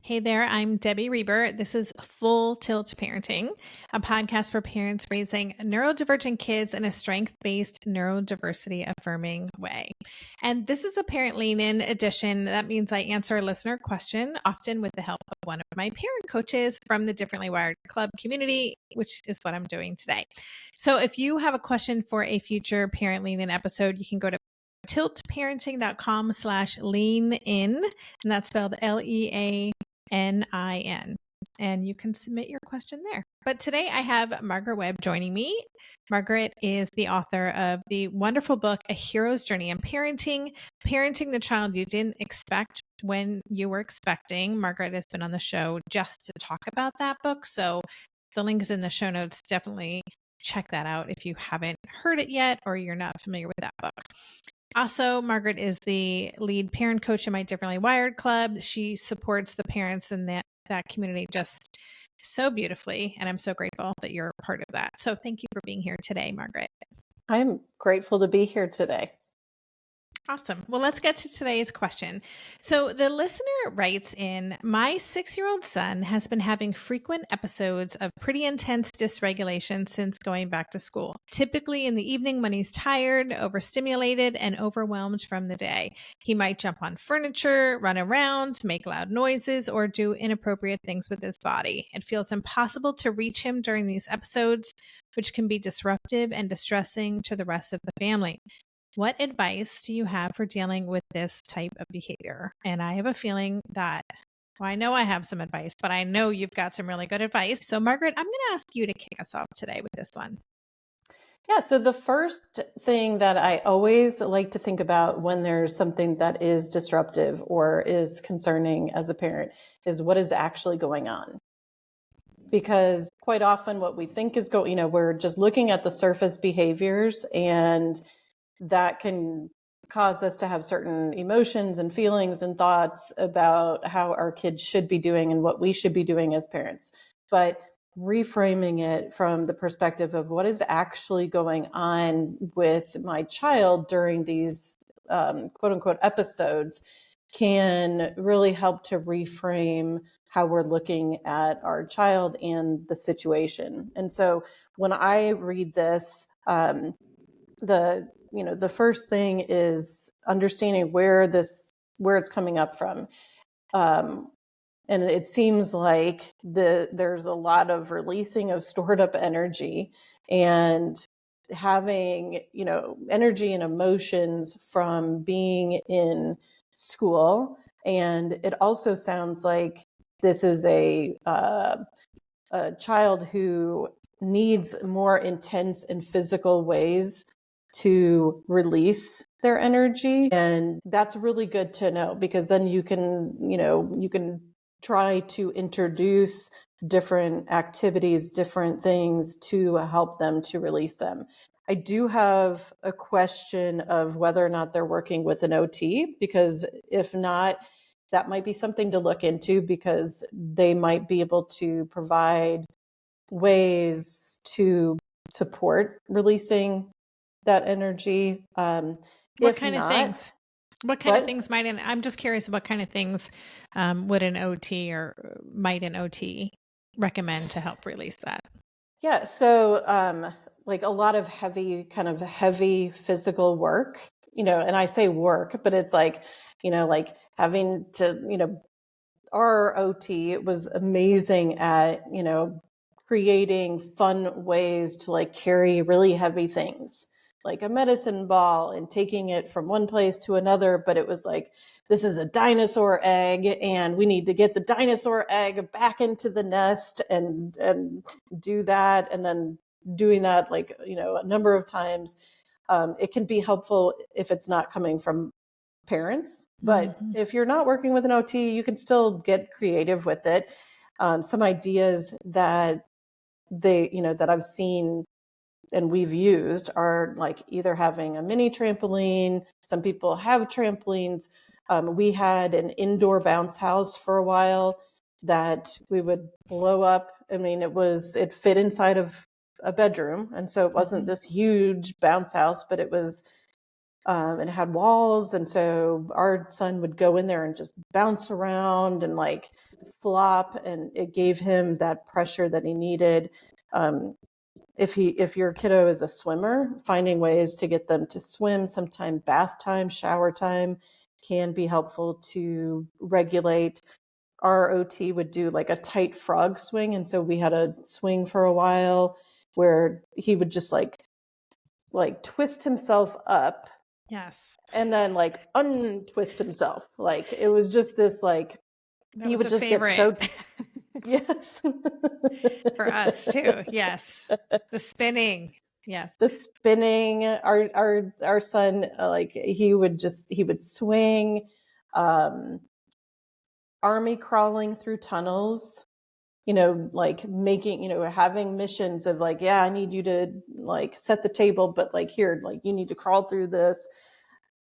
Hey there, I'm Debbie Reber. This is Full Tilt Parenting, a podcast for parents raising neurodivergent kids in a strength-based, neurodiversity affirming way. And this is a parent lean-in edition. That means I answer a listener question, often with the help of one of my parent coaches from the Differently Wired Club community, which is what I'm doing today. So if you have a question for a future parent lean-in episode, you can go to tiltparenting.com/lean-in, and that's spelled LEANIN. And you can submit your question there. But today I have Margaret Webb joining me. Margaret is the author of the wonderful book, A Hero's Journey in Parenting, Parenting the Child You Didn't Expect When You Were Expecting. Margaret has been on the show just to talk about that book. So the link is in the show notes. Definitely check that out if you haven't heard it yet or you're not familiar with that book. Also, Margaret is the lead parent coach in my Differently Wired Club. She supports the parents in that community just so beautifully, and I'm so grateful that you're a part of that. So thank you for being here today, Margaret. I'm grateful to be here today. Awesome. Well, let's get to today's question. So the listener writes in, my 6-year-old son has been having frequent episodes of pretty intense dysregulation since going back to school, typically in the evening when he's tired, overstimulated, and overwhelmed from the day. He might jump on furniture, run around, make loud noises, or do inappropriate things with his body. It feels impossible to reach him during these episodes, which can be disruptive and distressing to the rest of the family. What advice do you have for dealing with this type of behavior? And I have a feeling that, well, I know I have some advice, but I know you've got some really good advice. So Margaret, I'm going to ask you to kick us off today with this one. Yeah, so the first thing that I always like to think about when there's something that is disruptive or is concerning as a parent is what is actually going on. Because quite often what we think is we're just looking at the surface behaviors, and that can cause us to have certain emotions and feelings and thoughts about how our kids should be doing and what we should be doing as parents. But reframing it from the perspective of what is actually going on with my child during these quote unquote episodes can really help to reframe how we're looking at our child and the situation. And so when I read this, the first thing is understanding where it's coming up from. And it seems like there's a lot of releasing of stored up energy and having, energy and emotions from being in school. And it also sounds like this is a child who needs more intense and physical ways to release their energy. And that's really good to know, because then you can try to introduce different activities, different things to help them to release them. I do have a question of whether or not they're working with an OT, because if not, that might be something to look into, because they might be able to provide ways to support releasing that energy. What kind of things? What kind of things might I'm just curious, what kind of things would an OT or might an OT recommend to help release that? Yeah. So like a lot of heavy physical work, and I say work, but it's like having to, our OT was amazing at, creating fun ways to carry really heavy things, like a medicine ball, and taking it from one place to another. But it was like, this is a dinosaur egg, and we need to get the dinosaur egg back into the nest and do that. And then doing that, a number of times. It can be helpful if it's not coming from parents, but if you're not working with an OT, you can still get creative with it. Some ideas that that I've seen and we've used are like either having a mini trampoline. Some people have trampolines. We had an indoor bounce house for a while that we would blow up. I mean, it fit inside of a bedroom. And so it wasn't this huge bounce house, but it was and it had walls. And so our son would go in there and just bounce around and like flop, and it gave him that pressure that he needed. If your kiddo is a swimmer, finding ways to get them to swim, sometime bath time, shower time can be helpful to regulate. Our OT would do like a tight frog swing. And so we had a swing for a while where he would just like twist himself up. Yes. And then like untwist himself. Like it was just this like, That he was would a just favorite. get so yes. For us too. Yes. The spinning. Yes. The spinning. Our son, like he would swing, army crawling through tunnels, like making, having missions of like, yeah, I need you to like set the table, but like here, like you need to crawl through this.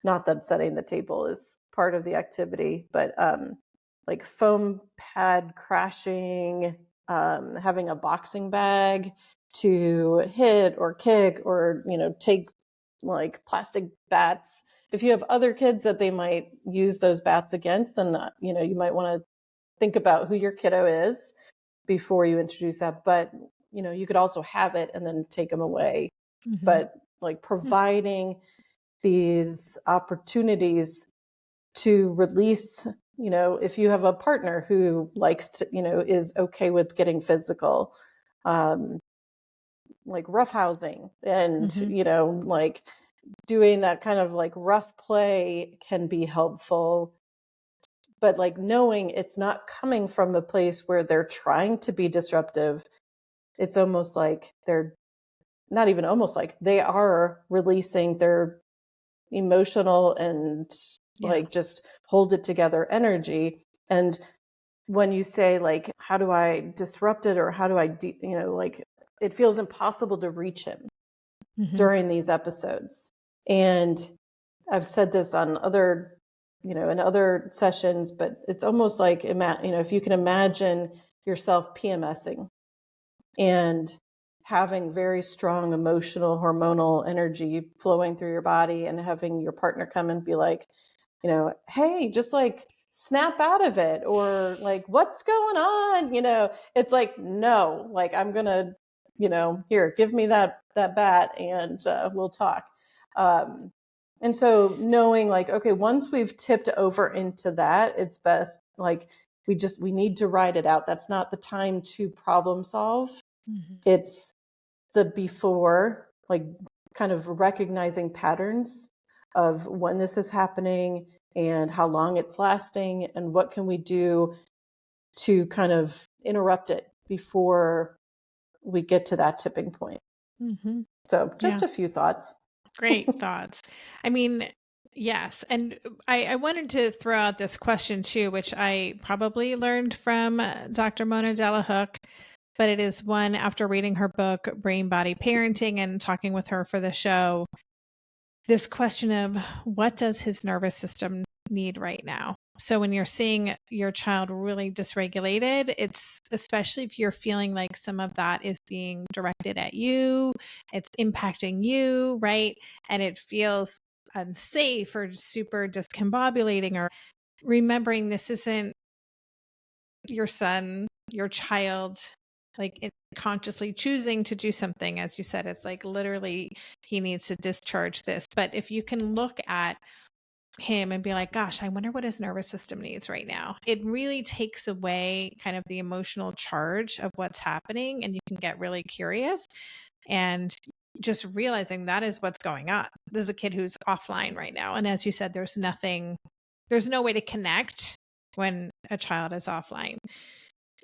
Not that setting the table is part of the activity, but like foam pad crashing, having a boxing bag to hit or kick or, take like plastic bats. If you have other kids that they might use those bats against, then, you might want to think about who your kiddo is before you introduce that. But, you could also have it and then take them away. Mm-hmm. But like providing these opportunities to release, if you have a partner who likes to, is okay with getting physical, like roughhousing and, like doing that kind of like rough play can be helpful. But like knowing it's not coming from a place where they're trying to be disruptive, it's almost like they're not even almost like they are releasing their emotional and like just hold it together energy. And when you say like, how do I disrupt it, or how do I, like it feels impossible to reach him during these episodes. And I've said this on other, in other sessions, but it's almost like, if you can imagine yourself PMSing and having very strong emotional, hormonal energy flowing through your body, and having your partner come and be like, hey, just like snap out of it, or like, what's going on? It's like, no, like I'm going to, here, give me that bat and we'll talk. And so knowing like, okay, once we've tipped over into that, it's best, like we need to ride it out. That's not the time to problem solve. It's the before, like kind of recognizing patterns of when this is happening and how long it's lasting, and what can we do to kind of interrupt it before we get to that tipping point. So just a few thoughts. Great thoughts. I mean, yes. And I wanted to throw out this question too, which I probably learned from Dr. Mona Delahook, but it is one after reading her book, Brain Body Parenting, and talking with her for the show. This question of what does his nervous system need right now? So when you're seeing your child really dysregulated, it's especially if you're feeling like some of that is being directed at you, it's impacting you, right? And it feels unsafe or super discombobulating, or remembering this isn't your son, your child, like consciously choosing to do something. As you said, it's like literally he needs to discharge this. But if you can look at him and be like, gosh, I wonder what his nervous system needs right now, it really takes away kind of the emotional charge of what's happening. And you can get really curious and just realizing that is what's going on. This is a kid who's offline right now. And as you said, there's no way to connect when a child is offline.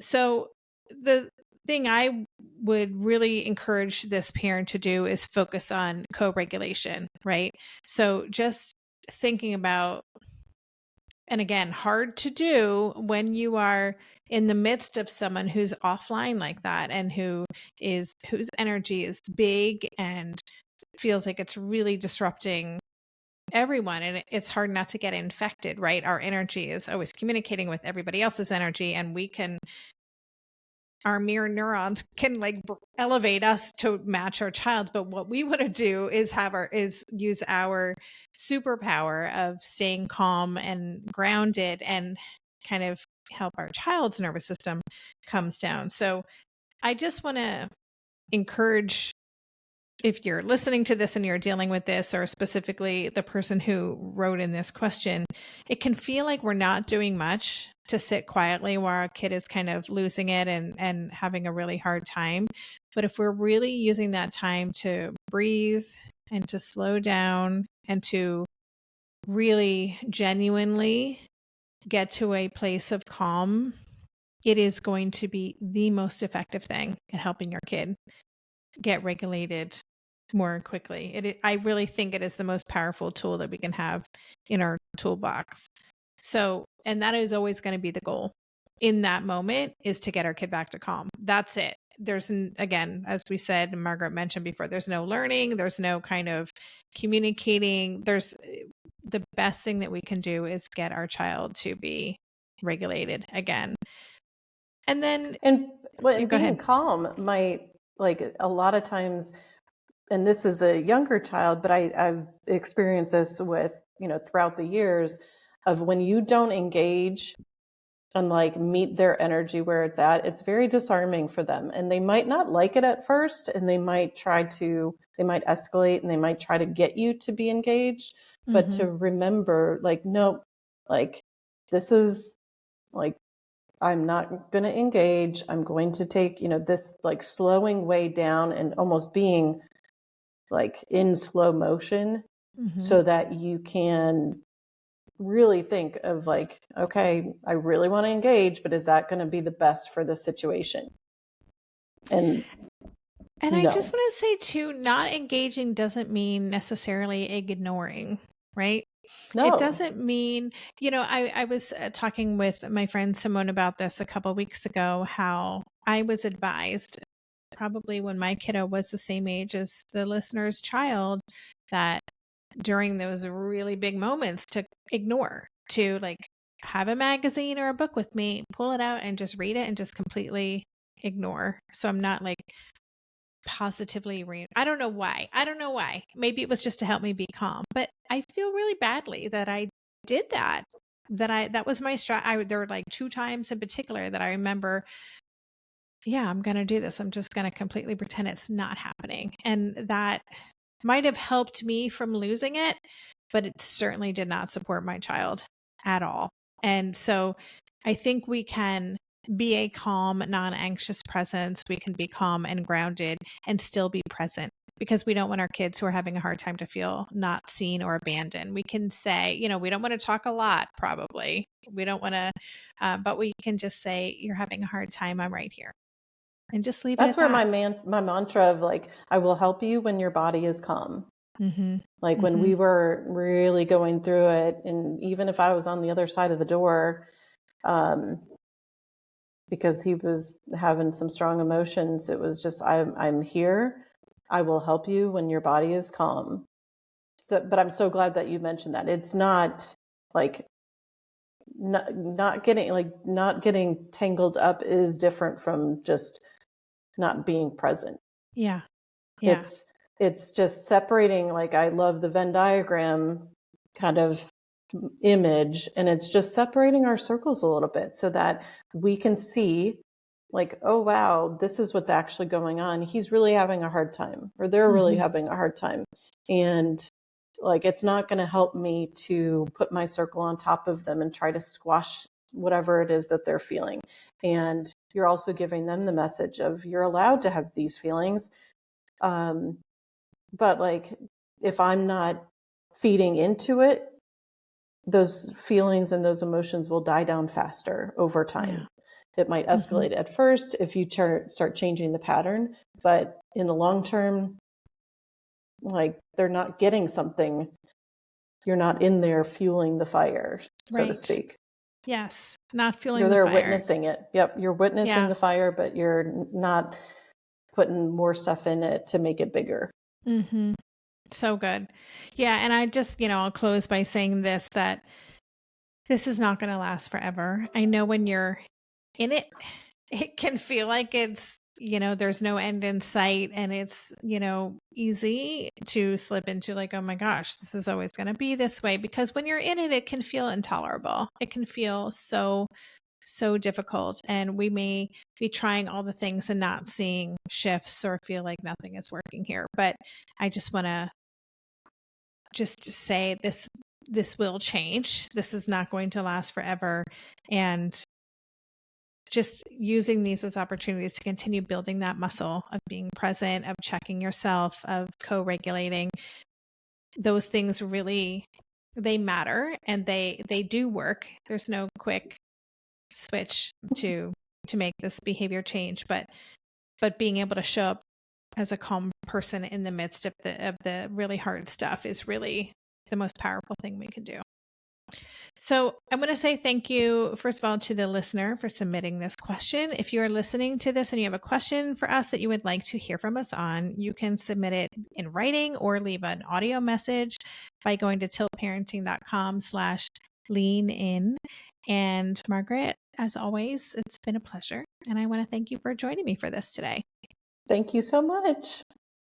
So the thing I would really encourage this parent to do is focus on co-regulation, right? So just thinking about, and again, hard to do when you are in the midst of someone who's offline like that, and whose energy is big and feels like it's really disrupting everyone. And it's hard not to get infected, right? Our energy is always communicating with everybody else's energy, and we can our mirror neurons can like elevate us to match our child. But what we want to do is use our superpower of staying calm and grounded and kind of help our child's nervous system comes down. So I just want to encourage, if you're listening to this and you're dealing with this, or specifically the person who wrote in this question, it can feel like we're not doing much to sit quietly while our kid is kind of losing it and having a really hard time. But if we're really using that time to breathe and to slow down and to really genuinely get to a place of calm, it is going to be the most effective thing at helping your kid get regulated more quickly. I really think it is the most powerful tool that we can have in our toolbox. So, and that is always going to be the goal in that moment, is to get our kid back to calm. That's it. There's, again, as we said, and Margaret mentioned before, there's no learning, there's no kind of communicating. The best thing that we can do is get our child to be regulated again. And then, being calm might, like, a lot of times, and this is a younger child, but I've experienced this with, throughout the years, of when you don't engage and like meet their energy where it's at, it's very disarming for them. And they might not like it at first, and they might escalate, and they might try to get you to be engaged. But to remember, like, no, like, this is like, I'm not going to engage. I'm going to take, this like slowing way down and almost being like in slow motion, so that you can really think of like, okay, I really want to engage, but is that going to be the best for the situation? And I just want to say too, not engaging doesn't mean necessarily ignoring, right? No. It doesn't mean, I was talking with my friend Simone about this a couple of weeks ago, how I was advised, probably when my kiddo was the same age as the listener's child, that during those really big moments to ignore, to like have a magazine or a book with me, pull it out and just read it and just completely ignore. So I'm not like positively I don't know why. Maybe it was just to help me be calm, but I feel really badly that I did that. That was my there were like 2 times in particular that I remember, yeah, I'm going to do this. I'm just going to completely pretend it's not happening. And that might have helped me from losing it, but it certainly did not support my child at all. And so I think we can be a calm, non-anxious presence. We can be calm and grounded and still be present, because we don't want our kids who are having a hard time to feel not seen or abandoned. We can say, we don't want to talk a lot, probably. We don't want to, but we can just say, you're having a hard time, I'm right here. And just leave it at that. That's where my mantra of like, I will help you when your body is calm. Like when we were really going through it, and even if I was on the other side of the door, because he was having some strong emotions, it was just, I'm here. I will help you when your body is calm. So, but I'm so glad that you mentioned that. It's not like not getting tangled up is different from just not being present. Yeah. It's just separating. Like, I love the Venn diagram kind of image, and it's just separating our circles a little bit so that we can see, like, oh wow, this is what's actually going on. He's really having a hard time, or they're really having a hard time. And like, it's not going to help me to put my circle on top of them and try to squash whatever it is that they're feeling. And you're also giving them the message of, you're allowed to have these feelings. But like, if I'm not feeding into it, those feelings and those emotions will die down faster over time. Yeah. It might escalate at first if you start changing the pattern, but in the long term, like, they're not getting something. You're not in there fueling the fire, so to speak. Yes. Not fueling the fire. You're there witnessing it. Yep. You're witnessing the fire, but you're not putting more stuff in it to make it bigger. So good. Yeah. And I just, I'll close by saying this, that this is not going to last forever. I know when you're in it, it can feel like it's, there's no end in sight, and it's, easy to slip into like, oh my gosh, this is always going to be this way, because when you're in it, it can feel intolerable. It can feel so difficult, and we may be trying all the things and not seeing shifts or feel like nothing is working here. But I just want to say this will change. This is not going to last forever. And just using these as opportunities to continue building that muscle of being present, of checking yourself, of co-regulating. Those things really, they matter, and they do work. There's no quick switch to make this behavior change, but being able to show up as a calm person in the midst of the really hard stuff is really the most powerful thing we can do. So I'm going to say thank you, first of all, to the listener for submitting this question. If you're listening to this and you have a question for us that you would like to hear from us on, you can submit it in writing or leave an audio message by going to tiltparenting.com/lean in. And Margaret, as always, it's been a pleasure. And I want to thank you for joining me for this today. Thank you so much.